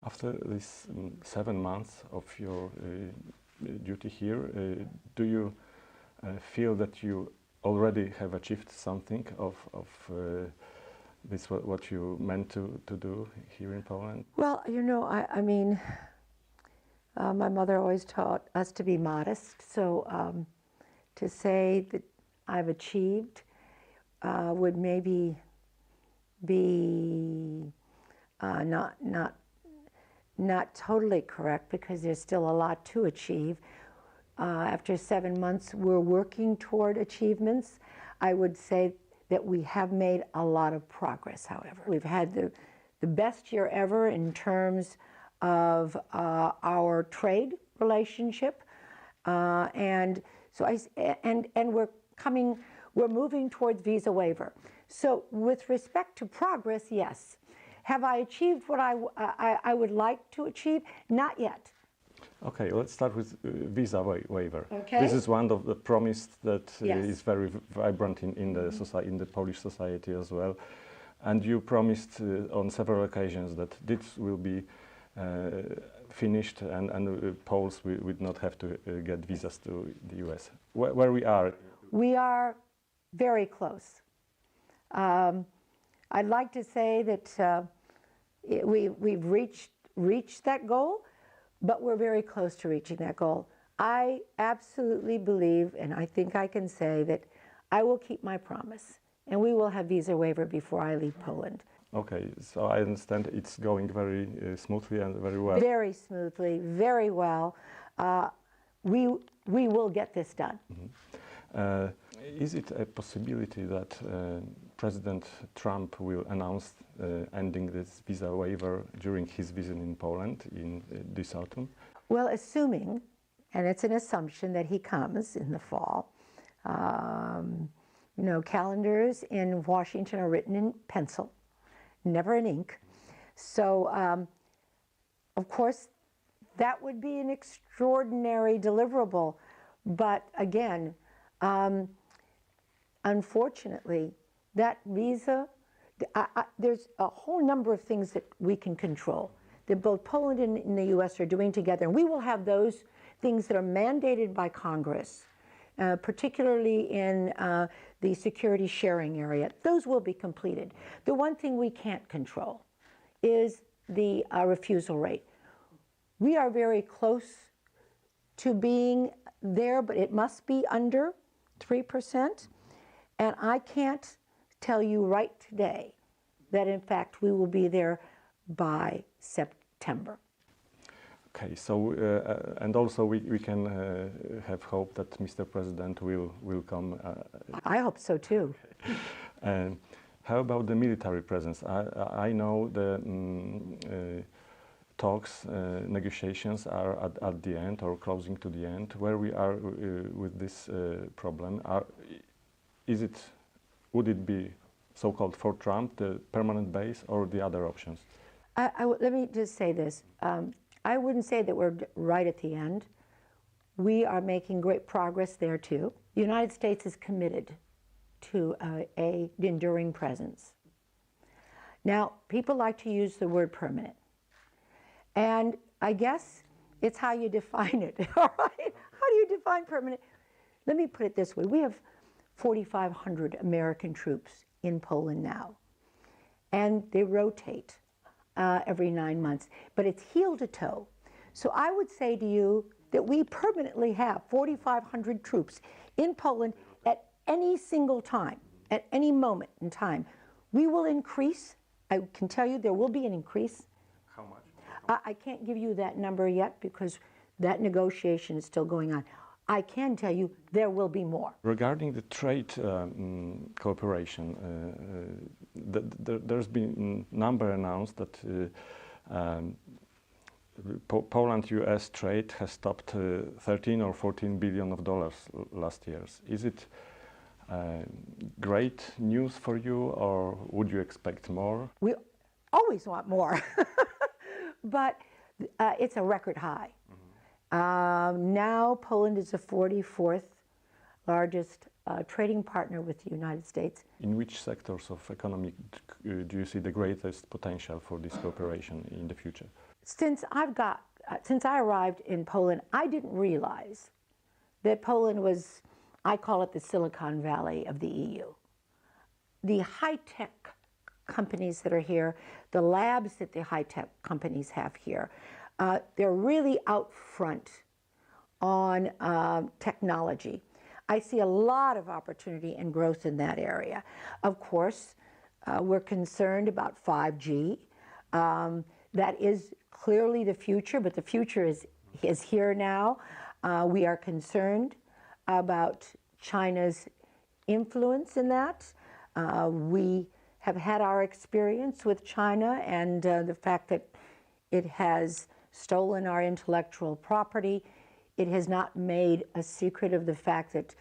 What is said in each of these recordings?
After these 7 months of your duty here, do you feel that you already have achieved something of this, what you meant to do here in Poland? Well, you know, I mean, my mother always taught us to be modest, so to say that I've achieved would maybe be not totally correct, because there's still a lot to achieve. After 7 months, we're working toward achievements. I would say that we have made a lot of progress, however. We've had the best year ever in terms of our trade relationship, and so we're moving towards visa waiver. So with respect to progress, yes. Have I achieved what I would like to achieve? Not yet. Okay, let's start with visa waiver. Okay. This is one of the promise that Yes. is very vibrant in the society, in the Polish society as well. And you promised on several occasions that this will be finished, and Poles would not have to get visas to the US. Where we are? We are very close. I'd like to say that we've reached that goal, but we're very close to reaching that goal. I absolutely believe, and I think I can say, that I will keep my promise, and we will have visa waiver before I leave Poland. Okay, so I understand it's going very smoothly and very well. Very smoothly, very well. We will get this done. Mm-hmm. Is it a possibility that President Trump will announce ending this visa waiver during his visit in Poland in this autumn? Well, assuming, and it's an assumption, that he comes in the fall. You know, calendars in Washington are written in pencil, never in ink. So, of course, that would be an extraordinary deliverable. But again, unfortunately, that visa, there's a whole number of things that we can control, that both Poland and the US are doing together. And we will have those things that are mandated by Congress, particularly in the security sharing area. Those will be completed. The one thing we can't control is the refusal rate. We are very close to being there, but it must be under 3%. And I can't tell you right today that, in fact, we will be there by September. Okay, so and also we can have hope that Mr. President will come. I hope so too. How about the military presence? I know the talks, negotiations are at the end or closing to the end. Where we are with this problem? Would it be so-called for Trump, the permanent base, or the other options? Let me just say this. I wouldn't say that we're right at the end. We are making great progress there too. The United States is committed to an enduring presence. Now, people like to use the word permanent. And I guess it's how you define it, all right? How do you define permanent? Let me put it this way. We have 4,500 American troops in Poland now, and they rotate every 9 months, but it's heel to toe. So I would say to you that we permanently have 4,500 troops in Poland at any single time, at any moment in time. We will increase. I can tell you there will be an increase. How much? I can't give you that number yet because that negotiation is still going on. I can tell you there will be more. Regarding the trade cooperation, there's been a number announced that Poland-US trade has stopped 13 or 14 billion of dollars last year. Is it great news for you, or would you expect more? We always want more, but it's a record high. Now Poland is the 44th largest trading partner with the United States. In which sectors of economy do you see the greatest potential for this cooperation in the future? since I arrived in Poland, I didn't realize that Poland was, I call it the Silicon Valley of the EU. The high-tech companies that are here, the labs that the high-tech companies have here, they're really out front on technology. I see a lot of opportunity and growth in that area. Of course, we're concerned about 5G. That is clearly the future, but the future is here now. We are concerned about China's influence in that. We have had our experience with China and the fact that it has stolen our intellectual property. It has not made a secret of the fact that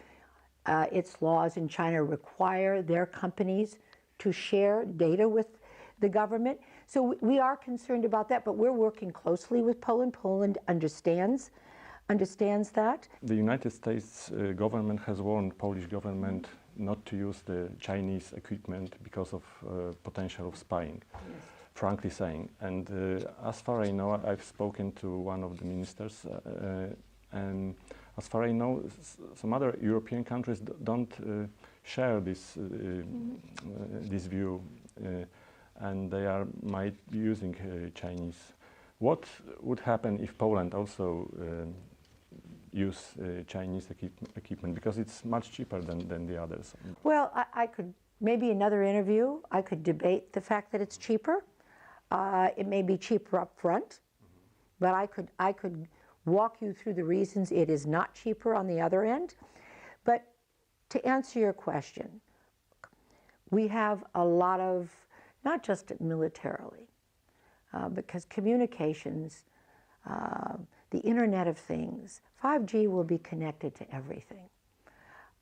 its laws in China require their companies to share data with the government. So we are concerned about that, but we're working closely with Poland. Poland understands that. The United States government has warned Polish government not to use the Chinese equipment because of potential of spying, yes. Frankly saying. And as far as I know, I've spoken to one of the ministers, and as far as I know, some other European countries don't share this this view, and they might be using Chinese. What would happen if Poland also use Chinese equipment, because it's much cheaper than the others? Well, I could, maybe another interview, I could debate the fact that it's cheaper. It may be cheaper up front, but I could walk you through the reasons it is not cheaper on the other end. But to answer your question, we have a lot of, not just militarily, because communications, the Internet of Things, 5G will be connected to everything.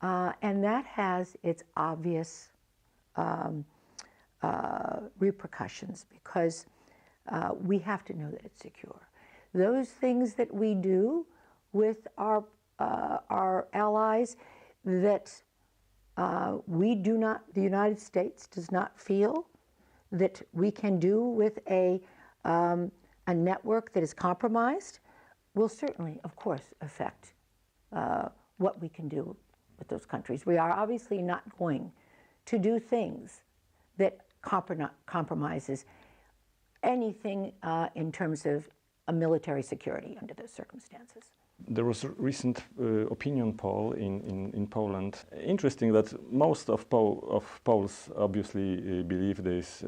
And that has its obvious repercussions, because we have to know that it's secure. Those things that we do with our allies that the United States does not feel that we can do with a network that is compromised, will certainly, of course, affect what we can do with those countries. We are obviously not going to do things that compromises anything in terms of a military security under those circumstances. There was a recent opinion poll in Poland. Interesting that most of Poles obviously believe these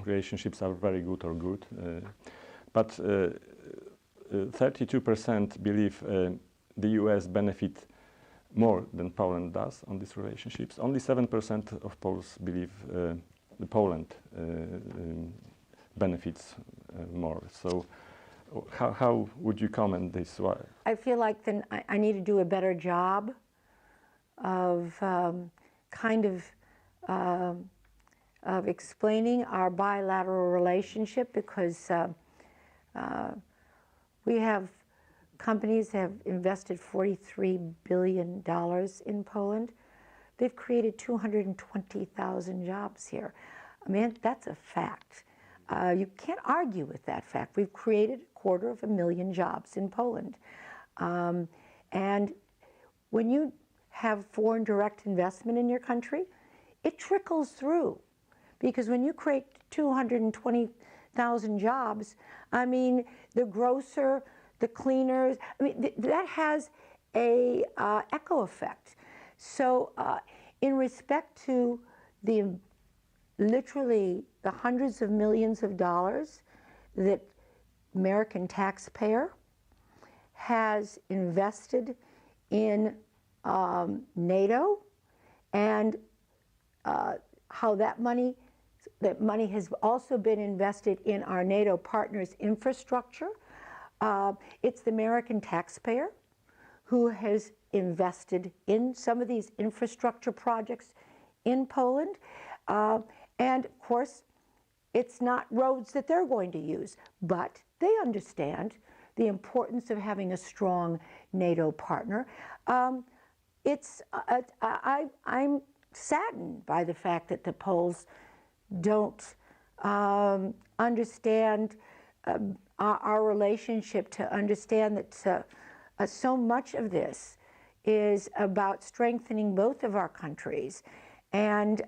relationships are very good or good, but 32% believe the US benefit more than Poland does on these relationships. Only 7% of Poles believe the Poland benefits more. So how would you comment this? I feel like then I need to do a better job of of explaining our bilateral relationship, because we have companies have invested $43 billion in Poland. They've created 220,000 jobs here. I mean, that's a fact. You can't argue with that fact. We've created 250,000 jobs in Poland. And when you have foreign direct investment in your country, it trickles through. Because when you create 220,000 jobs, I mean, the grocer, the cleaners, I mean, that has a echo effect. So in respect to the literally the hundreds of millions of dollars that American taxpayer has invested in NATO, and how that money has also been invested in our NATO partners' infrastructure. It's the American taxpayer who has invested in some of these infrastructure projects in Poland. And of course, it's not roads that they're going to use, but they understand the importance of having a strong NATO partner. I'm saddened by the fact that the Poles don't understand our relationship to understand that so much of this is about strengthening both of our countries. And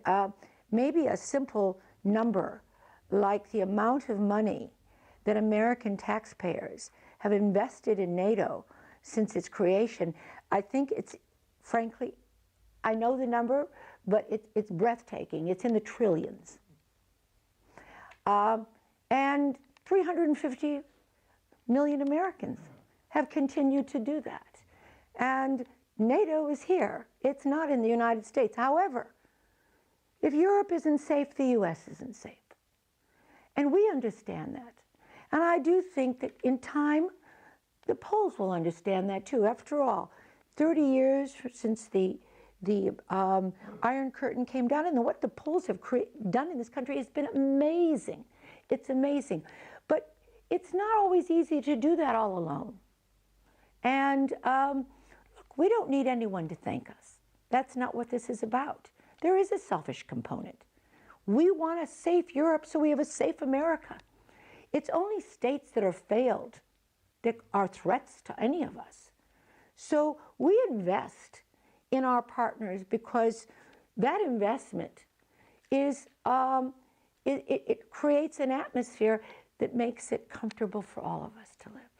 maybe a simple number like the amount of money that American taxpayers have invested in NATO since its creation, I think it's, frankly, I know the number, but it's breathtaking. It's in the trillions. And 350 million Americans have continued to do that. And NATO is here. It's not in the United States. However, if Europe isn't safe, the US isn't safe. And we understand that. And I do think that in time, the Poles will understand that too. After all, 30 years since the Iron Curtain came down, and what the Poles have done in this country has been amazing. It's amazing. But it's not always easy to do that all alone. And look, we don't need anyone to thank us. That's not what this is about. There is a selfish component. We want a safe Europe, so we have a safe America. It's only states that are failed that are threats to any of us. So we invest in our partners because that investment is, it creates an atmosphere that makes it comfortable for all of us to live.